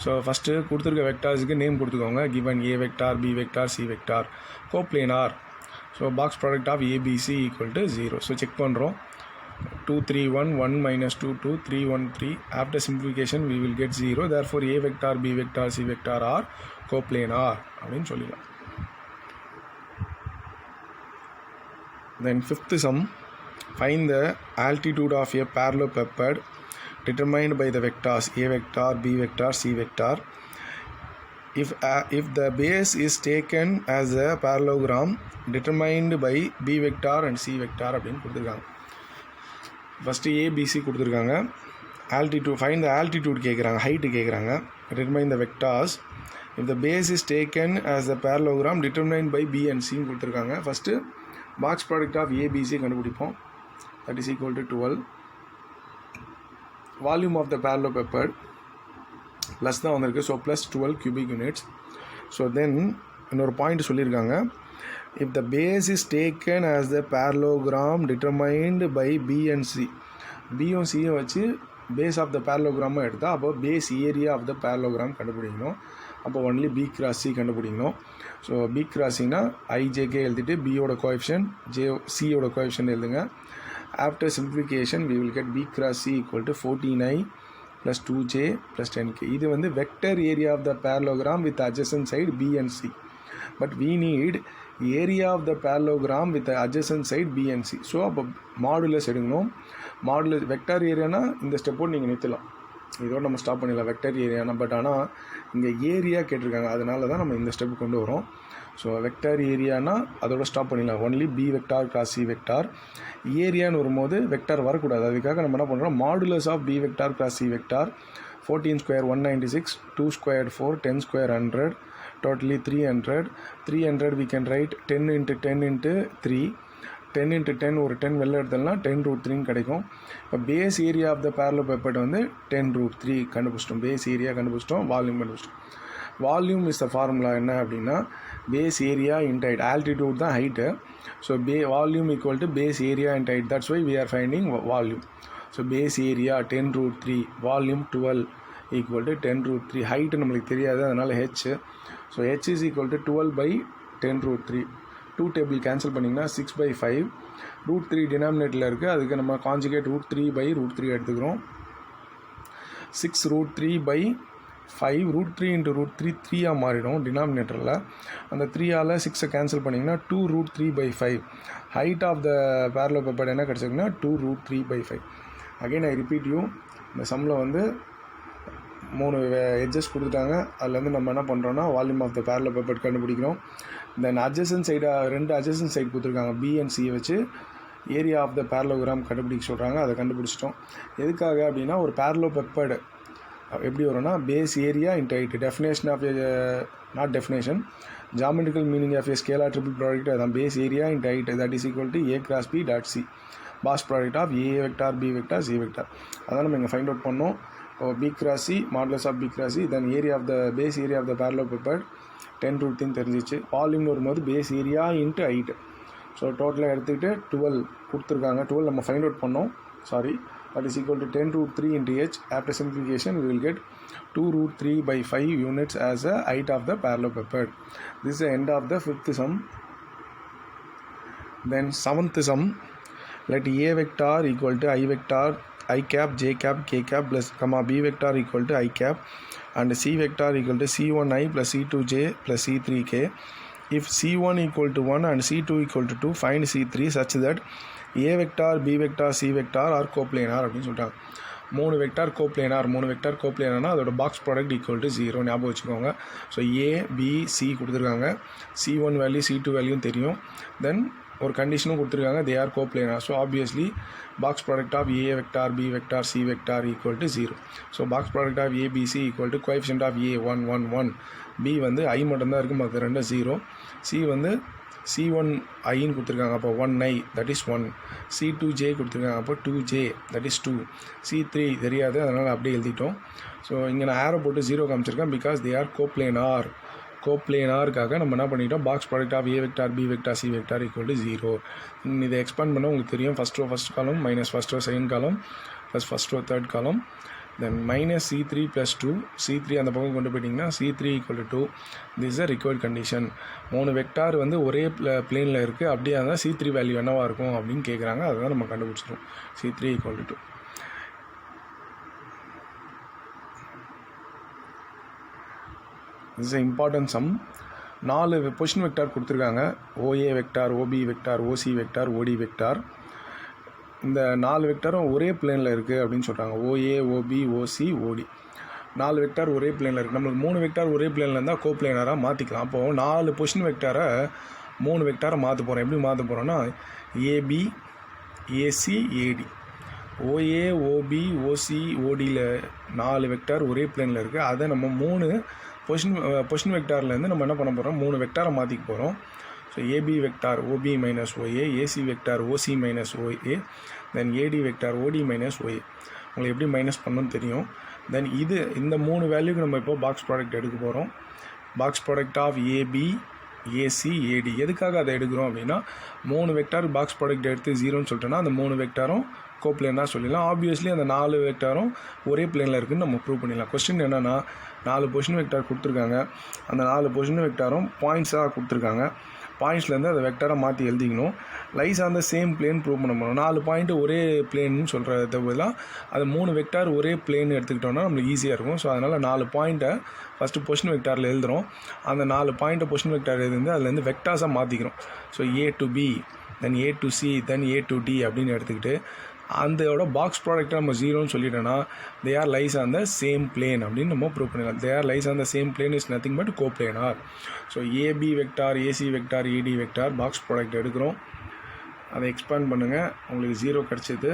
ஸோ ஃபஸ்ட்டு கொடுத்துருக்க வெக்டார்ஸுக்கு நேம் கொடுத்துக்கோங்க. Given a vector, b vector, c vector, coplanar. So box product of ABC = 0. So check பண்ணுறோம். 2 3 1 1 - 2 2 3 1 3. After simplification we will get 0. Therefore a vector, b vector, c vector are coplanar அப்படின்னு சொல்லிடலாம். Then fifth sum, find the altitude of a parallelepiped determined by the vectors a vector, b vector, c vector. If the base is taken as a parallelogram determined by b vector and c vector அப்படின்னு கொடுத்துருக்காங்க. First ABC கொடுத்துருக்காங்க. Altitude find the altitude கேட்குறாங்க, height கேட்குறாங்க. Determine the vectors if the base is taken as the parallelogram determine by B and சின்னு கொடுத்துருக்காங்க. First box product of ABC கண்டுபிடிப்போம். That is equal to 12. Volume of the parallelepiped plus தான் வந்திருக்கு. So +12 cubic units. So then இன்னொரு point சொல்லியிருக்காங்க. If the base is taken as the parallelogram determined by B and C, பியும் சியும் வச்சு base of the பேரலோகிராமாக எடுத்தால் அப்போ base area of the parallelogram கண்டுபிடிக்கணும். அப்போ ஒன்லி B × C கண்டுபிடிக்கணும். ஸோ B × Cனா ஐஜேகே எழுதிட்டு பியோட கோஎஃபிஷியன்ட் சியோட கோஎஃபிஷியன்ட் எழுதுங்க. After simplification we will get B × C = 14i + 2j + 10k. இது வந்து vector area of the parallelogram with adjacent side B and C. But we need area of the parallelogram with the adjacent side B and C. So அப்போ modulus எடுக்கணும். Modulus vector ஏரியானா இந்த ஸ்டெப்போடு நீங்கள் நிறுத்தலாம். இதோடு நம்ம stop பண்ணிடலாம் வெக்டர் ஏரியானா. பட் ஆனால் இங்கே ஏரியா கேட்டிருக்காங்க, அதனால தான் நம்ம இந்த ஸ்டெப்பு கொண்டு வரோம். ஸோ வெக்டார் ஏரியானா அதோட ஸ்டாப் பண்ணிடலாம். Only B vector × C vector. ஏரியான்னு வரும்போது வெக்டார் வரக்கூடாது. அதுக்காக நம்ம என்ன பண்ணுறோம், modulus of B vector × C vector. 14 square 196, 2 squared 4, 10 square 100, totally 300. 300 we can write 10 × 10 × 3. 10 × 10 ஒரு 10 வெளில எடுத்தோம்னா 10√3 கிடைக்கும். இப்போ base area of the parallelepiped வந்து 10√3 கண்டுபிடிச்சிட்டோம். பேஸ் ஏரியா கண்டுபிடிச்சிட்டோம், வால்யூம் கண்டுபிடிச்சிட்டோம். வால்யூம் இஸ் த ஃபார்முலா என்ன அப்படின்னா base area into height. Altitude தான் height. So volume equal to base area into height. That's why we are finding volume. So base area 10√3, volume 12 equal to 10√3. Height நம்மளுக்கு தெரியாது, அதனால் H. So H is equal to 12/10√3. 2 table cancel பண்ணிங்கன்னா 6/5. √3 டினாமினேட்டில் இருக்குது, அதுக்கு நம்ம conjugate √3/√3 எடுத்துக்கிறோம். 6√3/5. √3 × √3 3ஆக மாறிடும் டினாமினேட்டரில். அந்த 3ஆல் 6 கேன்சல் பண்ணிங்கன்னா 2√3/5. ஹைட் ஆஃப் த parallelepiped என்ன கிடச்சிருக்குன்னா 2√3/5. அகைன் ஐ ரிப்பீட் யூ, இந்த சம்மில் வந்து 3 எட்ஜஸ் கொடுத்துட்டாங்க. அதுலேருந்து நம்ம என்ன பண்ணுறோன்னா வால்யூம் ஆஃப் த parallelepiped கண்டுபிடிக்கிறோம். தென் அட்ஜசன்ட் சைடாக 2 அட்ஜசன்ட் சைடு கொடுத்துருக்காங்க, பி அண்ட் சி வச்சு ஏரியா ஆஃப் த parallelogram கண்டுபிடிக்க சொல்கிறாங்க. அதை கண்டுபிடிச்சிட்டோம். எதுக்காக அப்படின்னா ஒரு parallelepiped எப்படி வரும்னா base area into height. Definition of not definition, geometrical meaning of a scalar triple product அதான் base area into height. That is equal to A × B dot C. Box product of A vector B vector C vector. அதான் நம்ம இங்கே find out பண்ணோம். B × C modulus of B × C. Then area of the base area of the parallelepiped 10√3 தெரிஞ்சிச்சு. வால்யூம்னு வரும்போது base area into height. So டோட்டலாக எடுத்துக்கிட்டு 12 கொடுத்துருக்காங்க. 12 நம்ம ஃபைண்ட் அவுட் பண்ணோம். Sorry, that is equal to 10√3 into h. After simplification we will get 2√3/5 units as a height of the parallelepiped. This is the end of the 5th sum. Then 7th sum, let A vector equal to I vector I cap j cap k cap plus comma B vector equal to I cap and C vector equal to C1i plus C2j plus C3k. If C1 equal to 1 and C2 equal to 2, find C3 such that A vector B vector C vector are coplanar அப்படின்னு சொல்லிட்டாங்க. 3 vector coplanar. 3 vector கோப்ளேனார்னா அதோட box product equal to 0 ஞாபகம் வச்சுக்கோங்க. So A B C கொடுத்துருக்காங்க. C1 value C2 வேல்யூன்னு தெரியும். தென் ஒரு கண்டிஷனும் கொடுத்துருக்காங்க, they are coplanar. So obviously box product of A vector B vector C vector equal to 0. So box product of ABC equal to coefficient of A 1 1 1. B வந்து I மட்டும்தான் இருக்குது, மற்ற 2 0. C வந்து C1 ஐன்னு கொடுத்துருக்காங்க, அப்போ 1i தட் இஸ் 1. C2j கொடுத்துருக்காங்க, அப்போ 2j that is 2. C3 தெரியாது, அதனால் அப்படியே எழுதிட்டோம். ஸோ இங்கே நான் ஆரோ போட்டு 0 காமிச்சிருக்கேன், பிகாஸ் தே ஆர் கோப்ளேனார். கோப்ளேனாருக்காக நம்ம என்ன பண்ணிட்டோம், box product of A vector B vector C vector equal to 0. இதை எக்ஸ்பேண்ட் பண்ண உங்களுக்கு தெரியும். First row first column minus first row second column plus first row third column. Then minus C3 + 2. C3 அந்த பக்கம் கொண்டு போயிட்டிங்கன்னா C3 equal to 2. This is a required condition. 3 vector வந்து ஒரே பிளேனில் இருக்குது. அப்படியே இருந்தால் C3 வேல்யூ என்னவாக இருக்கும் அப்படின்னு கேட்குறாங்க. அதுதான் நம்ம கண்டுபிடிச்சிடும். C3 equal to 2. This is important sum. 4 position vector கொடுத்துருக்காங்க. OA vector, OB vector, OC vector, OD vector. இந்த 4 வெக்டாரும் ஒரே பிளேனில் இருக்குது அப்படின்னு சொல்கிறாங்க. OA OB OC OD 4 vector ஒரே பிளேனில் இருக்குது. நம்மளுக்கு 3 வெக்டார் ஒரே பிளேனில் இருந்தால் கோப்ளேனராக மாற்றிக்கலாம். அப்போது 4 பொசிஷன் வெக்டாரை 3 வெக்டாரை மாற்ற போகிறோம். எப்படி மாற்ற போகிறோன்னா AB AC AD. OA OB OC ODயில் 4 vector ஒரே பிளேனில் இருக்குது. அதை நம்ம 3 பொசிஷன் வெக்டார்லேருந்து நம்ம என்ன பண்ண போகிறோம், 3 வெக்டாரை மாற்றிக்க போகிறோம். So AB vector OB minus OA, AC vector OC minus OA, தென் AD vector OD minus OA. உங்களுக்கு எப்படி மைனஸ் பண்ணணும்னு தெரியும். தென் இந்த 3 வேல்யூக்கு நம்ம இப்போ பாக்ஸ் ப்ராடக்ட் எடுக்க போகிறோம். Box product of AB AC AD. எதுக்காக அதை எடுக்கிறோம் அப்படின்னா 3 வெக்டார் பாக்ஸ் ப்ராடக்ட் எடுத்து 0ன்னு சொல்லிட்டோன்னா அந்த 3 வெக்டாரும் கோப்ளேனாக சொல்லிடலாம். ஆப்வியஸ்லி அந்த 4 வெக்டாரும் ஒரே பிளேனில் இருக்குதுன்னு நம்ம ப்ரூவ் பண்ணிடலாம். கொஸ்டின் என்னென்னா 4 பொசிஷன் வெக்டார் கொடுத்துருக்காங்க. அந்த 4 பொசிஷன் வெக்டாரும் பாயிண்ட்ஸாக கொடுத்துருக்காங்க. பாயிண்ட்ஸ்லேருந்து அதை வெக்டாரை மாற்றி எழுதிக்கணும். Lies on the same plane prove பண்ண போகிறோம். 4 பாயிண்ட்டு ஒரே பிளேன்னு சொல்கிறத பதிலாக அது 3 வெக்டார் ஒரே பிளேன் எடுத்துக்கிட்டோம்னா நம்மளுக்கு ஈஸியாக இருக்கும். ஸோ அதனால் 4 பாயிண்ட்டை ஃபஸ்ட்டு பொசிஷன் வெக்டாரில் எழுதுகிறோம். அந்த 4 பாயிண்ட்டை பொசிஷன் வெக்டார் எழுந்து அதுலேருந்து வெக்டார்ஸாக மாற்றிக்கிறோம். So A to B, then A to C, then A to D அப்படின்னு எடுத்துக்கிட்டு அதோட பாக்ஸ் ப்ராடக்ட்டை நம்ம 0ன்னு சொல்லிட்டோன்னா they are lies on the same plane அப்படின்னு நம்ம ப்ரூவ் பண்ணிடலாம். They are lies on the same plane is nothing but coplanar. So AB vector AC vector AD vector box product எடுக்கிறோம். அதை எக்ஸ்பேண்ட் பண்ணுங்கள், உங்களுக்கு 0 கிடச்சிது.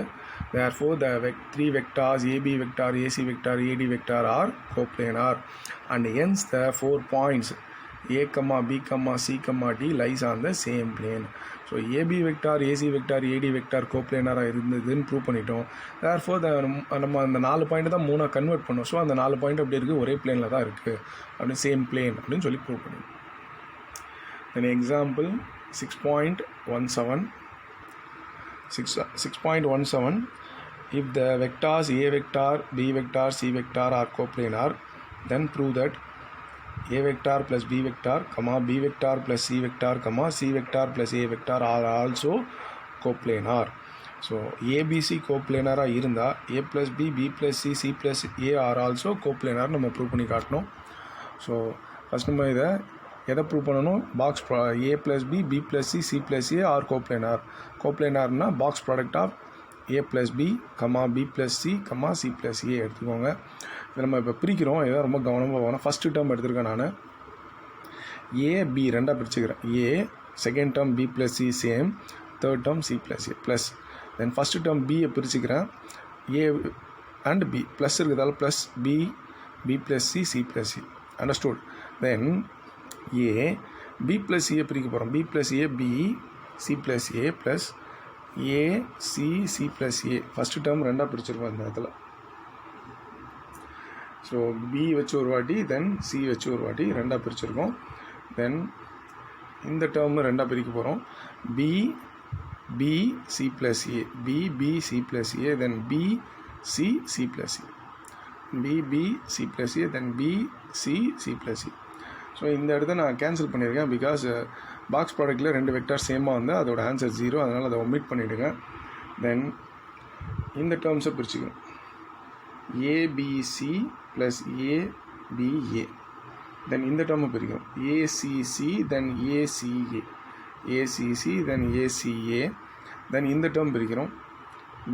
Therefore the 3 vectors AB vector AC vector AD vector are coplanar and hence the 4 points A comma B comma C comma D lies on the same plane. So AB vector AC vector AD vector கோப்ளேனராக இருந்ததுன்னு prove பண்ணிட்டோம். Therefore நம்ம அந்த 4 point தான் 3 convert பண்ணோம். So அந்த 4 point அப்படி இருக்குது, ஒரே பிளேனில் தான் இருக்குது அப்படின்னு சேம் பிளேன் அப்படின்னு சொல்லி ப்ரூவ் பண்ணிடுவோம். Then example 6.17 if the vectors A vector, B vector, C vector are coplanar, then prove that A vector plus B vector, comma B vector plus C vector, comma C vector plus A vector are also coplanar. So ABC கோப்ளேனராக இருந்தால் A plus B, B plus C, C plus A are also coplanar நம்ம prove பண்ணி காட்டணும். So first நம்ம இதை எதை prove பண்ணணும்? Box A plus B, B plus C, C plus A are coplanar. கோப்ளேனார்னா box product of A plus B, B plus C, C plus A எடுத்துக்கோங்க. இதை நம்ம இப்போ பிரிக்கிறோம். இதான் ரொம்ப கவனமாக போகணும். ஃபஸ்ட்டு டேர்ம் எடுத்துருக்கேன் நான் AB ரெண்டாக பிரிச்சுக்கிறேன். A second term B plus C same, third term C plus A plus. Then first term Bயை பிரிச்சுக்கிறேன். A அண்ட் B ப்ளஸ் இருக்கிறதால plus B, B plus C, C plus A understood. Then A B plus Cயை பிரிக்க போகிறோம். B plus A B, C plus A plus A C, C plus A first term ரெண்டாக பிரிச்சிருக்கோம் இந்த இடத்துல. So B வச்சு ஒரு வாட்டி, தென் C வச்சு ஒரு வாட்டி ரெண்டாக பிரிச்சிருக்கோம். தென் இந்த டேர்ம் ரெண்டாக பிரிக்க போகிறோம். B B C plus A, B B C plus A, then B C C plus A, B B C plus A, then B C C plus A. So இந்த இடத்த நான் கேன்சல் பண்ணியிருக்கேன். பிகாஸ் பாக்ஸ் ப்ராடக்ட்டில் 2 வெக்டார் சேமாக வந்து அதோட answer 0, அதனால் அதை omit பண்ணிவிடுங்க. தென் இந்த டேர்ம்ஸை பிரிச்சுக்கணும். ABC plus ABA. தென் இந்த டேர்மை பிரிக்கணும். ACC தென் ACA, ACC தென் ACA. தென் இந்த டேர்ம் பிரிக்கிறோம்.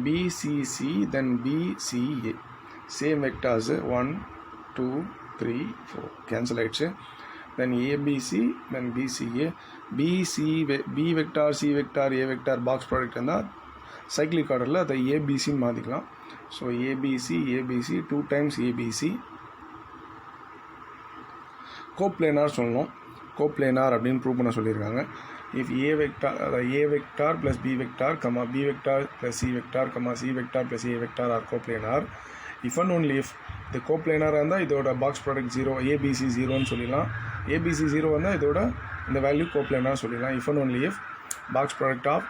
BCC தென் BCA. சேம் வெக்டார்ஸு 1 2 3 4 கேன்சல் ஆகிடுச்சு. then ABC, then BCA, B vector, C vector, A vector box product இருந்தால் cyclic orderல அதை ABC மாற்றிக்கலாம். So ABC 2 times ABC coplanar சொல்லணும். கோப்ளேனார் அப்படின்னு ப்ரூவ் பண்ண சொல்லியிருக்காங்க. If A vector plus B vector, B vector plus C vector, C vector plus A vector are coplanar. if and only if இது கோப்ளேனாராக இருந்தால் இதோட box product 0, ABC 0ன்னு சொல்லிடலாம். ABC 0 வந்தால் இதோட இந்த வேல்யூ கோப்ளேனாக சொல்லிடலாம். if and only if box product of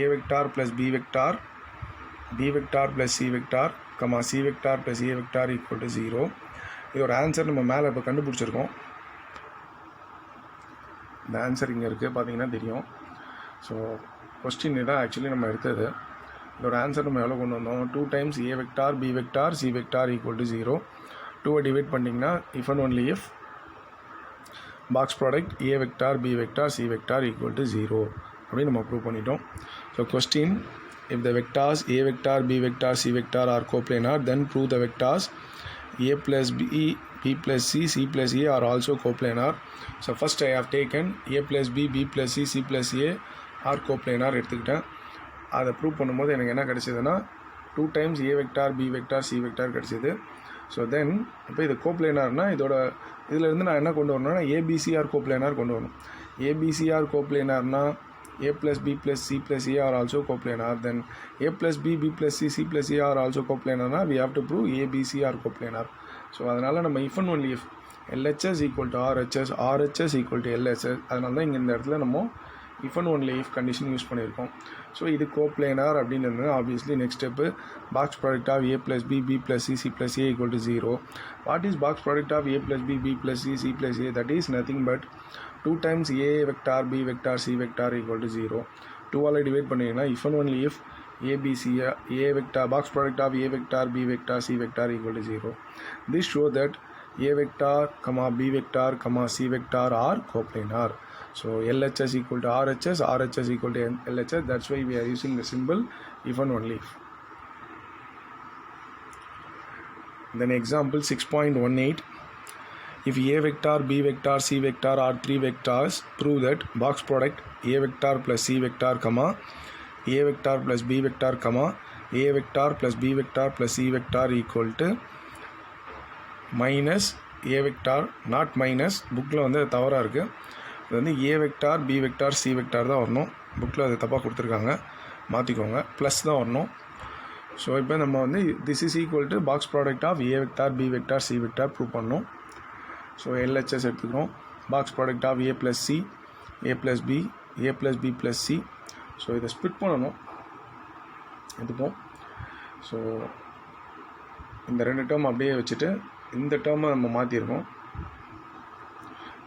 A vector plus B vector, B vector plus C vector, C vector plus A vector equal to 0. இதோட answer நம்ம மேலே இப்போ கண்டுபிடிச்சிருக்கோம். இந்த ஆன்சர் இங்கே இருக்குது, பார்த்தீங்கன்னா தெரியும். ஸோ கொஸ்டின் இதான் ஆக்சுவலி நம்ம எடுத்தது. இதோட ஆன்சர் நம்ம எவ்வளோ கொண்டு வந்தோம்? 2 times A vector, B vector, C vector equal to 0. 2 divide பண்ணிங்கன்னா if and only if box product A vector, B vector, C vector equal to 0 அப்படின்னு நம்ம ப்ரூவ் பண்ணிட்டோம். So question, if the vectors A vector, B vector, C vector are coplanar, then prove the vectors A plus B, B plus C, C plus A are also coplanar. So first I have taken A plus B, B plus C, C plus A are coplanar எடுத்துக்கிட்டேன். அதை prove பண்ணும்போது எனக்கு என்ன கிடச்சிதுன்னா 2 times A vector, B vector, C vector கிடச்சிது. So then இப்போ இது கோப்ளேனார்னால் இதிலேருந்து நான் என்ன கொண்டு வரணும்னா ABCR கோப்ளேனார் கொண்டு வரணும். ABCR கோப்ளேனார்னா A plus B plus C plus A are also coplanar. Then A plus B, B plus C, C plus A are also coplanar. We have to prove ABCR coplanar. So அதனால் நம்ம if and only if LHS equal to RHS, RHS equal to LHS, அதனால தான் இங்கே இந்த இடத்துல நம்ம if and only if condition use பண்ணியிருக்கோம். So இது கோப்ளேனார் அப்படின்னு இருந்தது. Obviously next step box product of A plus B, B plus C, C plus A equal to 0. What is box product of A plus B, B plus C, C plus A? That is nothing but 2 times A vector, B vector, C vector equal to 0. 2 all divide பண்ணிங்கன்னா if and only if ABC, A vector, box product of A vector, B vector, C vector equal to 0. This show that A vector, B vector, C vector are coplanar. So LHS equal to RHS, RHS equal to LHS. That's why we are using the symbol if and only if. Then example 6.18. If A vector, B vector, C vector are 3 vectors, prove that box product A vector plus C vector, A vector plus B vector, A vector plus B vector plus C vector equal to minus A vector not minus, புக்கில் வந்து அது தவறாக இருக்குது. இது வந்து A vector B vector C vector தான் வரணும். புக்கில் அது தப்பாக கொடுத்துருக்காங்க, மாற்றிக்கோங்க. ப்ளஸ் தான் வரணும். ஸோ இப்போ நம்ம வந்து this is equal to box product of A vector B vector C vector prove பண்ணணும். ஸோ எல்ஹெச்எஸ் எடுத்துக்கிறோம். Box product of A plus C, A plus B, A plus B plus C. So இதை split பண்ணணும் எடுப்போம். So இந்த 2 term அப்படியே வச்சுட்டு இந்த டேர்மை நம்ம மாற்றிருக்கோம்.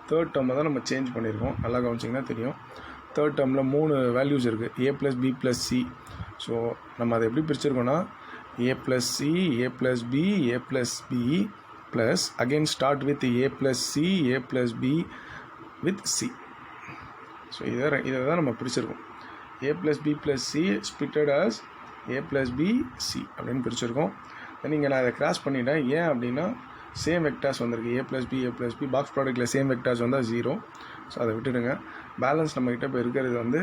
தேர்ட் டேர்மை தான் நம்ம சேஞ்ச் பண்ணியிருக்கோம். நல்லா கவனிச்சிங்கன்னா தெரியும். தேர்ட் டேர்மில் 3 வேல்யூஸ் இருக்குது, A plus B plus C. So நம்ம அதை எப்படி பிரிச்சிருக்கோன்னா A plus C, A plus B, A plus B plus again start with A plus C, A plus B with C. So இதை தான் நம்ம பிரிச்சிருக்கோம். A plus B plus C splitted as A plus B C அப்படின்னு பிரிச்சிருக்கோம். நீங்கள் நான் இதை cross பண்ணிட்டேன். ஏன் அப்படின்னா சேம் வெக்டார்ஸ் வந்திருக்கு, A plus B, A plus B. Box ப்ராடக்ட்டில் சேம் வெக்டார்ஸ் வந்தால் 0. ஸோ அதை விட்டுடுங்க. பேலன்ஸ் நம்மக்கிட்ட இப்போ இருக்கிறது வந்து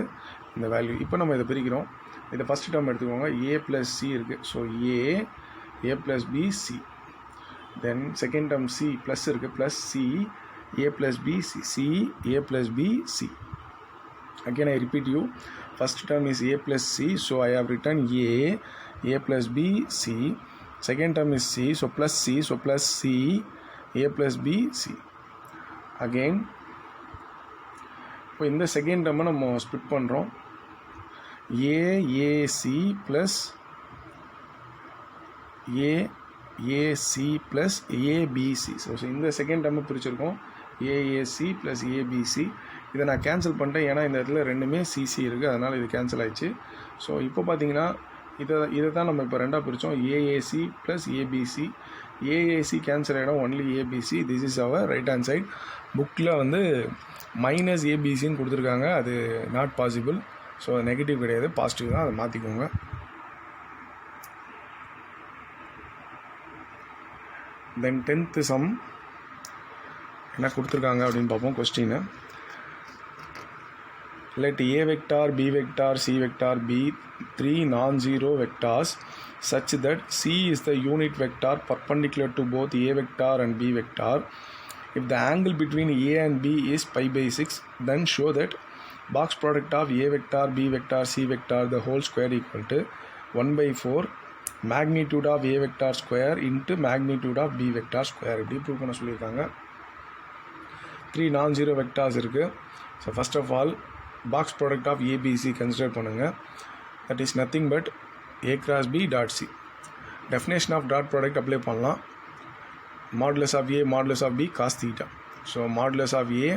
இந்த வேல்யூ. இப்போ நம்ம இதை பிரிக்கிறோம். இதை ஃபஸ்ட்டு டேர்ம் எடுத்துக்கோங்க. ஏ ப்ளஸ் சி இருக்குது. So A plus B C. Then second term C plus இருக்குது, plus C, A plus B C, C, A plus B C. Again I repeat you, first term is a plus c, so I have written a plus b c. Second term is c, so plus c, so plus c, a plus b c. Again இப்போ இந்த second டேர்மை நம்ம split பண்ணுறோம். AC plus AC plus ABC. So இந்த second டேர்மை பிரிச்சிருக்கோம். AAC plus ABC. இதை நான் cancel பண்ணிட்டேன், ஏன்னா இந்த இடத்துல ரெண்டுமே சிசி இருக்குது, அதனால் இது கேன்சல் ஆயிடுச்சு. ஸோ இப்போ பார்த்தீங்கன்னா இதை தான் நம்ம இப்போ ரெண்டாக பிரித்தோம். AAC plus ABC. AAC cancel ஆகிடும், only ABC. This is our right hand side. புக்கில் வந்து மைனஸ் ஏபிசின்னு கொடுத்துருக்காங்க, அது நாட் பாசிபிள். ஸோ நெகட்டிவ் கிடையாது, பாசிட்டிவ் தான். அதை மாற்றிக்கோங்க. தென் 10th சம் என்ன கொடுத்துருக்காங்க அப்படின்னு பார்ப்போம். Question: let a vector, b vector, c vector be 3 non-zero vectors such that c is the unit vector perpendicular to both a vector and b vector. If the angle between a and b is pi by 6, then show that box product of a vector, b vector, c vector the whole square equal to 1 by 4 magnitude of a vector square into magnitude of b vector square. இப்படி prove பண்ண சொல்லியிருக்காங்க. 3 non-zero vectors இருக்குது. So first of all box product of ABC consider பண்ணுங்கள். That is nothing but A cross B dot C. Definition of dot product apply பண்ணலாம். Modulus of A modulus of B cos theta. So modulus of A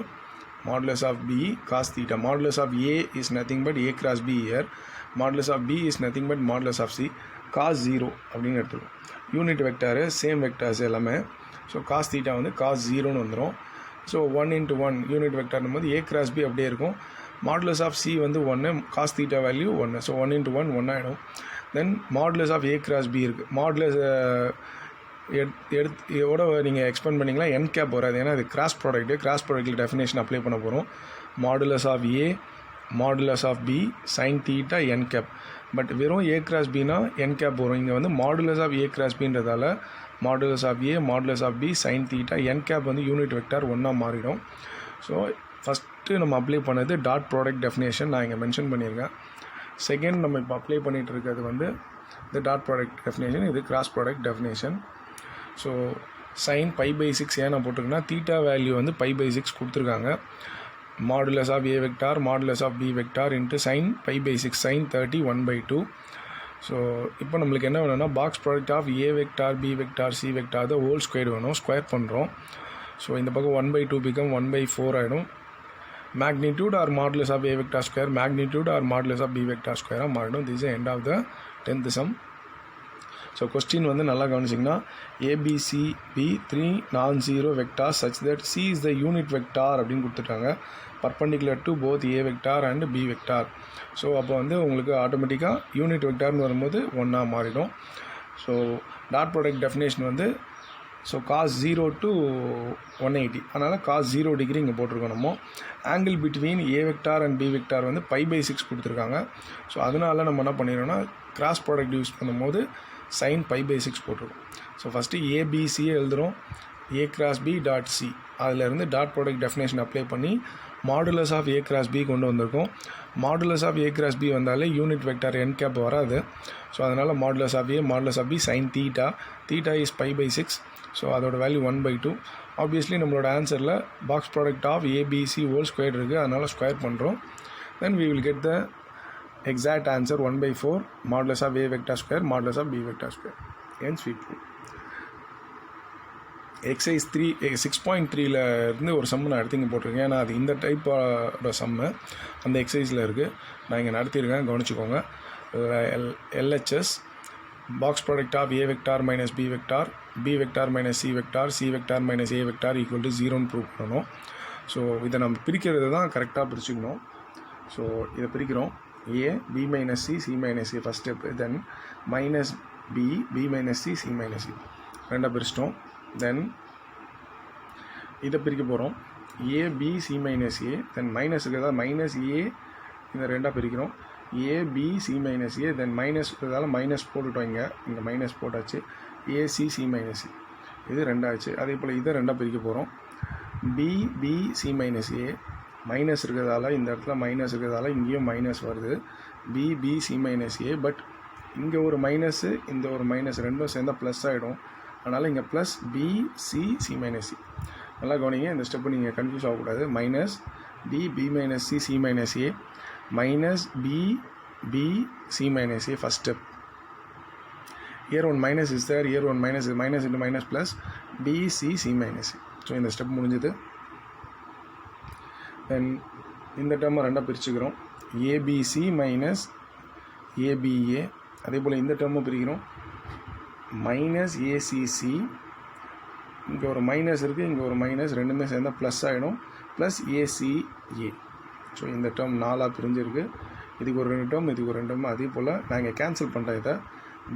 modulus of B cos theta. Modulus of A is nothing but A cross B year. Modulus of B is nothing but modulus of C. Cos 0 அப்படின்னு எடுத்துருவோம். Unit vector same vectors எல்லாமே. So cos theta வந்து cos 0ன்னு வந்துடும். So 1 into 1 unit வெக்டார்னும் போது ஏ cross B அப்படியே இருக்கும். Modulus of C வந்து 1, cos theta value 1. So 1 into 1 1 ஆகிடும். Then modulus of A cross B இருக்குது. மாடுலஸ் இதோட நீங்கள் எக்ஸ்பெண்ட் பண்ணிங்களா என் கேப் வராது, ஏன்னா அது கிராஸ் ப்ராடக்ட்டு. கிராஸ் ப்ராடக்ட்டில் டெஃபினேஷன் அப்ளை பண்ண போகிறோம். Modulus of A modulus of B sine theta N cap. But வெறும் ஏ கிராஸ் பினா என் கேப் வரும். இங்கே வந்து மாடுலஸ் ஆஃப் ஏ கிராஸ் பின்றதால modulus of A modulus of B sine theta N gap வந்து unit vector 1 மாறிடும். So first நம்ம apply பண்ணது டாட் ப்ராடக்ட் டெஃபினேஷன் நான் இங்கே மென்ஷன் பண்ணியிருக்கேன். செகண்ட் நம்ம இப்போ அப்ளை பண்ணிகிட்டு இருக்கிறது வந்து இந்த டாட் ப்ராடக்ட் டெஃபினேஷன், இது cross product definition. So sine pi pi 6 ஏன் நான் போட்டிருக்கேன்னா தீட்டா வேல்யூ வந்து பை பை 6 கொடுத்துருக்காங்க. Modulus of A vector modulus of B vector into sine pi pi 6 sine 30 1/2. So இப்போ நம்மளுக்கு என்ன வேணும்னா box product of A vector B vector C vector the whole square வேணும். ஸ்கொயர் பண்ணுறோம். So இந்த பக்கம் 1/2 பிகம் 1/4 ஆகிடும். Magnitude or modulus of A vector square magnitude or modulus of B vector ஸ்கொயராக மாறிடும். This is end of the 10th sum. So question வந்து நல்லா கவனிச்சிங்கன்னா ஏபிசிபி 3 non-zero vectors such that c is the unit vector அப்படின்னு கொடுத்துட்டாங்க. perpendicular to both a vector and b vector. So அப்போ வந்து உங்களுக்கு ஆட்டோமேட்டிக்காக யூனிட் வெக்டார்னு வரும்போது 1 மாறிடும். ஸோ டாட் ப்ராடக்ட் டெஃபினேஷன் வந்து ஸோ காஸ் 0 to 180, அதனால் காஸ் 0 டிகிரி இங்கே போட்டிருக்கோம். நம்ம angle between A vector and B vector வந்து பை பை 6 கொடுத்துருக்காங்க. ஸோ அதனால் நம்ம என்ன பண்ணிடுறோம்னா கிராஸ் ப்ராடக்ட் யூஸ் பண்ணும்போது சைன் பை பை 6 போட்டிருக்கோம். ஸோ ஃபஸ்ட்டு ஏபிசியே எழுதுகிறோம். A cross B dot C, அதிலிருந்து டாட் ப்ராடக்ட் டெஃபினேஷன் அப்ளை பண்ணி modulus of A cross B கொண்டு வந்திருக்கோம். Modulus of A cross B வந்தாலே யூனிட் வெக்டார் n கேப் வராது. ஸோ அதனால் modulus of A modulus of B sine theta, theta is π/6. So அதோட value 1/2. Obviously நம்மளோட ஆன்சரில் box product of ABC whole square இருக்குது, அதனால் ஸ்கொயர் பண்ணுறோம். Then we will get the exact answer 1/4 modulus of A vector square modulus of B vector square. Hence we prove. Exercise 6.3ல இருந்து ஒரு சம்மு நான் எடுத்து இங்கே போட்டிருக்கேன். ஏன்னா அது இந்த டைப்போட சம்மு அந்த எக்ஸசைஸில் இருக்குது, நான் இங்கே நடத்தியிருக்கேன், கவனிச்சுக்கோங்க. LHS box product of A vector minus B vector, B vector minus C vector, C vector minus A vector equal to 0ன்னு ப்ரூவ் பண்ணணும். ஸோ இதை நம்ம பிரிக்கிறது தான் கரெக்டாக பிரிச்சுக்கணும். ஸோ இதை பிரிக்கிறோம். A B minus C C minus A first step, then minus B B minus C C minus C ரெண்டாக பிரிச்சிட்டோம். தென் இதை பிரிக்க போகிறோம். A B C minus A, then minus இருக்கிறதா மைனஸ் A இந்த ரெண்டாக பிரிக்கிறோம். A B C minus A, then minus இருக்கிறதால minus போட்டுட்டோம், இங்கே மைனஸ் போட்டாச்சு. A C C minus C இது ரெண்டாச்சு. அதே போல் இதை ரெண்டாக பிரிக்க போகிறோம். B B C minus A, minus இருக்கிறதால இந்த இடத்துல மைனஸ் இருக்கிறதால இங்கேயும் மைனஸ் வருது. B B C minus A, but இங்கே ஒரு மைனஸு இந்த ஒரு மைனஸ் ரெண்டும் சேர்ந்தால் ப்ளஸ் ஆகிடும். அதனால் இங்கே plus B C C minus C. நல்லா கவனிங்க, இந்த ஸ்டெப்பு நீங்கள் கன்ஃபியூஸ் ஆகக்கூடாது. Minus B B minus C C minus A minus B B C minus A first step. here one minus is there, here one minus is minus into minus plus B C C minus C. So இந்த step முடிஞ்சது. தென் இந்த டேர்மை ரெண்டாக பிரிச்சுக்கிறோம். ABC minus ABA, அதே போல் இந்த டேர்மை பிரிக்கிறோம். Minus ACC, இங்கே ஒரு மைனஸ் இருக்குது, இங்கே ஒரு மைனஸ், ரெண்டுமே சேர்ந்தால் ப்ளஸ் ஆகிடும், ப்ளஸ் ACA. ஸோ இந்த டேர்ம் 4ஆக பிரிஞ்சிருக்கு. இதுக்கு ஒரு 2 டேர்ம், இதுக்கு ஒரு 2 டேர்ம். அதே போல் நான் இங்கே கேன்சல் பண்ணுறேன். இதை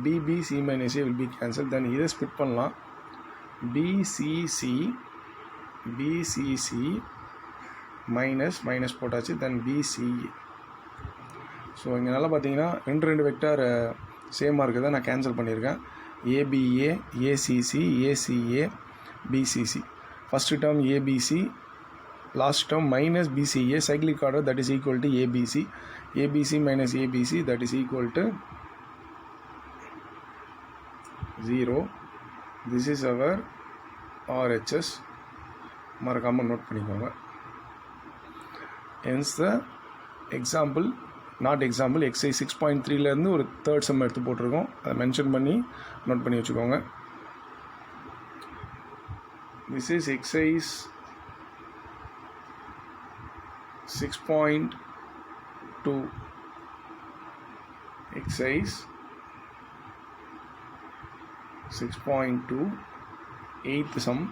BBC minus A will B cancel. Then இதை ஸ்பிட் பண்ணலாம். BCC மைனஸ் மைனஸ் போட்டாச்சு, தென் BCA. ஸோ இங்கே நல்லா பார்த்தீங்கன்னா ரெண்டு வெக்டார் சேமாக இருக்குதா, நான் கேன்சல் பண்ணியிருக்கேன். ABA ACC ACA BCC. First term ABC, last term minus BCA, cyclic order, that is equal to ABC. ABC minus ABC, that is equal to 0. This is our RHS. மறக்காமல் note பண்ணிக்கோங்க. hence the example, not example, exercise 6.3லேருந்து ஒரு third some எடுத்து போட்டிருக்கோம், அதை mention பண்ணி note பண்ணி வச்சுக்கோங்க. This is exercise 6.2. Exercise 6.2 8th sum.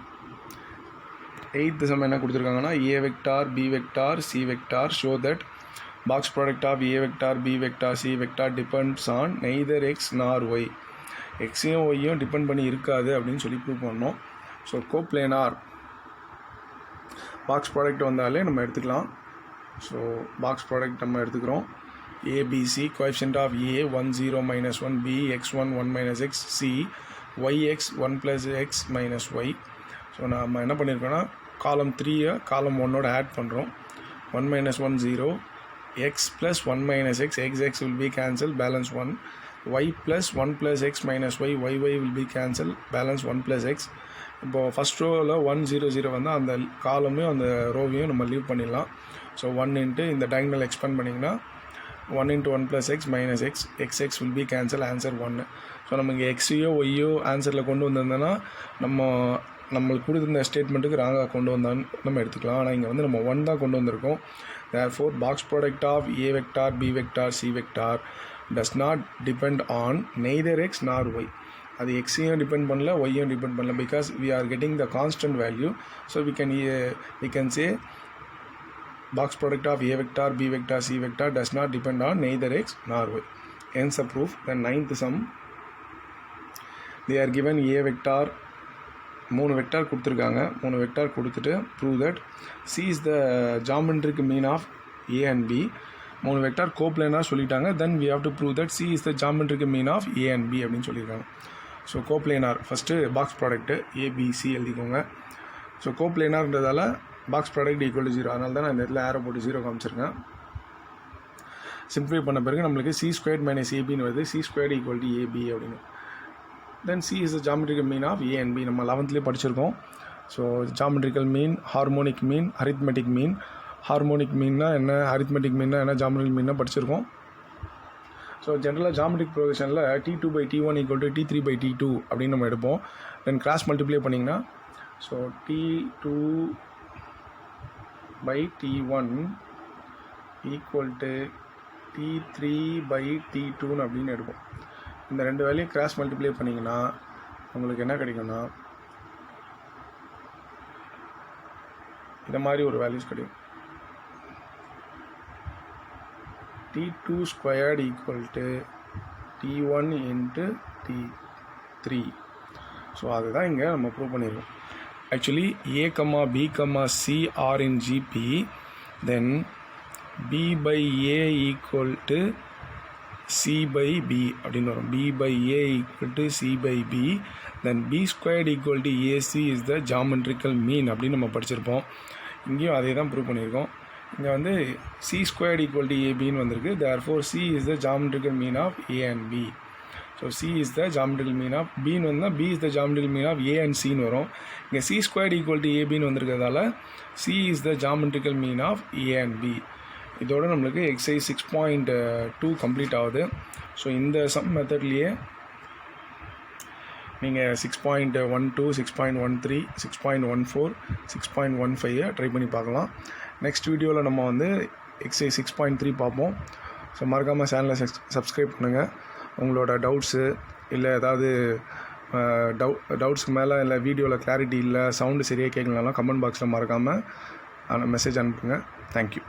8th sum என்ன கொடுத்துருக்காங்கன்னா, A vector B vector C vector show that box product of A vector B vector C vector depends on neither x nor y. எக்ஸையும் ஒய்யும் depend பண்ணி இருக்காது அப்படின்னு சொல்லி prove பண்ணோம். So coplanar box product வந்தாலே நம்ம எடுத்துக்கலாம். ஸோ பாக்ஸ் ப்ராடக்ட் நம்ம எடுத்துக்கிறோம். ABC coefficient of A 1 0 minus 1, B x1 1 minus x, C yx 1 plus x minus y. So நம்ம என்ன பண்ணியிருக்கோன்னா காலம் 3 காலம் 1ஓட ஆட் பண்ணுறோம். 1 minus 1 0, x plus 1 minus x, x will be cancelled, balance 1. y plus 1 plus x minus y, y will be cancelled, balance 1 plus x. இப்போது first ரோவில் 1 0 0 வந்தால் அந்த காலமையும் அந்த ரோவையும் நம்ம லீவ் பண்ணிடலாம். ஸோ 1 இன்ட்டு இந்த டயகனல் எக்ஸ்பேண்ட் பண்ணிங்கன்னா 1 into 1 plus x minus x, x will be cancelled, answer 1. So நம்ம இங்கே எக்ஸையோ ஒய்யோ ஆன்சரில் கொண்டு வந்திருந்தோன்னா நம்மளுக்கு கொடுத்துருந்த ஸ்டேட்மெண்ட்டுக்கு ராங்காக கொண்டு வந்தான்னு நம்ம எடுத்துக்கலாம். ஆனால் இங்கே வந்து நம்ம 1 தான் கொண்டு வந்திருக்கோம். Therefore, box product of A vector, B vector, C vector does not depend on neither x nor y. அது xையும் டிபெண்ட் பண்ணல, ஒய்யும் டிபெண்ட் பண்ணல, because we are getting the constant value. So we can say box product of A vector, B vector, C vector does not depend on neither x nor y. Hence the proof. The 9th sum, they are given A vector, 3 vector கொடுத்துருக்காங்க. 3 vector கொடுத்துட்டு prove that C is the geometric mean of A and B. 3 vector கோப்ளேனாக சொல்லிட்டாங்க. தென் we have to prove that C is the geometric mean of A and B அப்படின்னு சொல்லியிருக்காங்க. So coplanar first box product ABC எழுதிக்கோங்க. So கோப்ளேனார்ன்றதால box product equal to 0, அதனால தான் நான் இந்த இடத்துல ஏரோ போட்டு 0 காமிச்சிருக்கேன். சிம்பிளை பண்ண பிறகு நம்மளுக்கு C² - ABன்னு வருது. C² ஈக்குவல் டு AB அப்படின்னு. Then C is the geometrical mean of A and B. நம்ம 11th படிச்சிருக்கோம். So geometrical mean, harmonic mean, arithmetic mean. Harmonic மீன்னா என்ன, அரித்மெட்டிக் மீன்னா என்ன, ஜாமெட்ரிக்கல் மீன்னா படிச்சிருக்கோம். ஸோ ஜென்ரலாக geometric ப்ரொக்ரெஷனில் T2/T1 equal to T3/T2 அப்படின்னு நம்ம எடுப்போம். தென் கிராஸ் மல்டிப்ளை பண்ணிங்கன்னா so T2/T1 equal to T3/T2 அப்படின்னு எடுப்போம். இந்த ரெண்டு வேலையும் கிராஸ் மல்டிப்ளை பண்ணிங்கன்னா உங்களுக்கு என்ன கிடைக்கும்னா இந்த மாதிரி ஒரு வேல்யூஸ் கிடைக்கும். T2² equal to T1 into T3. So அதுதான் இங்கே நம்ம ப்ரூவ் பண்ணியிருக்கோம். Actually A, B, C are in GP, then B/A equal to C/B அப்படின்னு வரும். B/A equal to C/B, then B² equal to AC is the geometrical mean அப்படின்னு நம்ம படிச்சிருப்போம். இங்கேயும் அதே தான் ப்ரூவ் பண்ணியிருக்கோம். இங்கே வந்து C² ஈக்குவல் டு ABன்னு வந்திருக்கு. therefore C is the geometrical mean of A and B. So C is the geometrical mean of Bன்னு வந்தால் B is the geometrical mean of A and Cன்னு வரும். இங்கே C² ஈக்குவல் டு ABன்னு வந்திருக்கிறதால C is the geometrical mean of A and B. இதோட நம்மளுக்கு exercise 6.2 complete ஆகுது. So இந்த some மெத்தட்லேயே நீங்கள் 6.12, 6.13, 6.14, 6.15 ட்ரை பண்ணி பார்க்கலாம். நெக்ஸ்ட் வீடியோவில் நம்ம வந்து எக்ஸசைஸ் 6.3 பார்ப்போம். ஸோ மறக்காமல் சேனலை சப்ஸ்கிரைப் பண்ணுங்கள். உங்களோட டவுட்ஸு இல்லை ஏதாவது டவுட்ஸ்க்கு மேலே இல்லை வீடியோவில் கிளாரிட்டி இல்லை, சவுண்டு சரியாக கேட்கலனாலும் கமெண்ட் பாக்ஸில் மறக்காமல் மெசேஜ் அனுப்புங்க. தேங்க்யூ.